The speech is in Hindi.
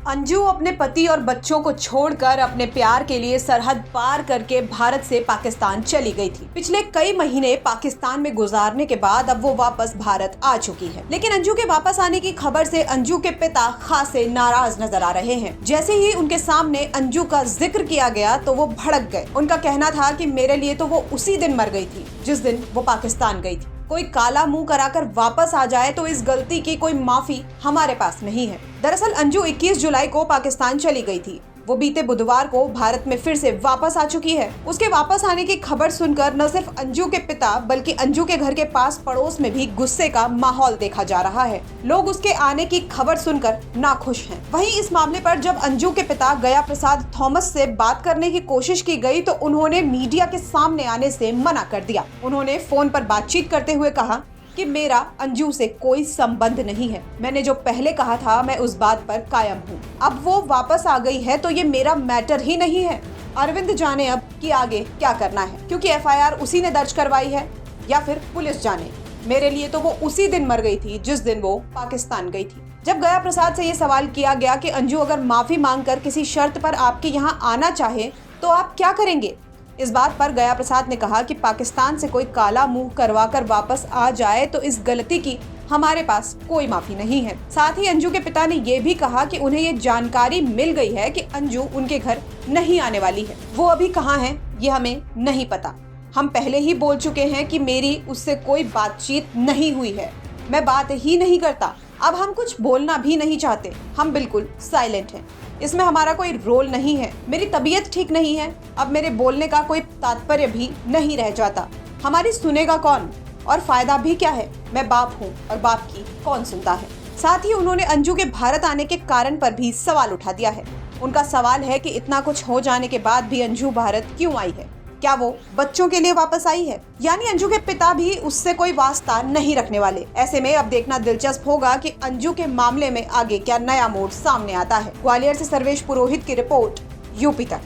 अंजू अपने पति और बच्चों को छोड़कर अपने प्यार के लिए सरहद पार करके भारत से पाकिस्तान चली गई थी। पिछले कई महीने पाकिस्तान में गुजारने के बाद अब वो वापस भारत आ चुकी है, लेकिन अंजू के वापस आने की खबर से अंजू के पिता खासे नाराज नजर आ रहे हैं। जैसे ही उनके सामने अंजू का जिक्र किया गया तो वो भड़क गए। उनका कहना था कि मेरे लिए तो वो उसी दिन मर गई थी जिस दिन वो पाकिस्तान गई थी। कोई काला मुंह कराकर वापस आ जाए तो इस गलती की कोई माफी हमारे पास नहीं है। दरअसल अंजू 21 जुलाई को पाकिस्तान चली गई थी। वो बीते बुधवार को भारत में फिर से वापस आ चुकी है। उसके वापस आने की खबर सुनकर न सिर्फ अंजू के पिता बल्कि अंजू के घर के पास पड़ोस में भी गुस्से का माहौल देखा जा रहा है। लोग उसके आने की खबर सुनकर नाखुश हैं। वहीं इस मामले पर जब अंजू के पिता गया प्रसाद थॉमस से बात करने की कोशिश की गई तो उन्होंने मीडिया के सामने आने से मना कर दिया। उन्होंने फोन पर बातचीत करते हुए कहा कि मेरा अंजू से कोई संबंध नहीं है। मैंने जो पहले कहा था मैं उस बात पर कायम हूँ। अब वो वापस आ गई है तो ये मेरा मैटर ही नहीं है। अरविंद जाने अब कि आगे क्या करना है, क्योंकि एफआईआर उसी ने दर्ज करवाई है, या फिर पुलिस जाने। मेरे लिए तो वो उसी दिन मर गई थी जिस दिन वो पाकिस्तान गई थी। जब गया प्रसाद से ये सवाल किया गया कि अंजू अगर माफी मांगकर किसी शर्त पर आपके यहाँ आना चाहे तो आप क्या करेंगे, इस बात पर गया प्रसाद ने कहा कि पाकिस्तान से कोई काला मुंह करवाकर वापस आ जाए तो इस गलती की हमारे पास कोई माफी नहीं है। साथ ही अंजू के पिता ने ये भी कहा कि उन्हें ये जानकारी मिल गई है कि अंजू उनके घर नहीं आने वाली है। वो अभी कहाँ है ये हमें नहीं पता। हम पहले ही बोल चुके हैं कि मेरी उससे कोई बातचीत नहीं हुई है। मैं बात ही नहीं करता। अब हम कुछ बोलना भी नहीं चाहते। हम बिल्कुल साइलेंट हैं। इसमें हमारा कोई रोल नहीं है। मेरी तबीयत ठीक नहीं है। अब मेरे बोलने का कोई तात्पर्य भी नहीं रह जाता। हमारी सुनेगा कौन और फायदा भी क्या है। मैं बाप हूँ और बाप की कौन सुनता है। साथ ही उन्होंने अंजू के भारत आने के कारण पर भी सवाल उठा दिया है। उनका सवाल है कि इतना कुछ हो जाने के बाद भी अंजू भारत क्यों आई है। क्या वो बच्चों के लिए वापस आई है, यानी अंजू के पिता भी उससे कोई वास्ता नहीं रखने वाले। ऐसे में अब देखना दिलचस्प होगा कि अंजू के मामले में आगे क्या नया मोड़ सामने आता है। ग्वालियर से सर्वेश पुरोहित की रिपोर्ट, यूपी तक।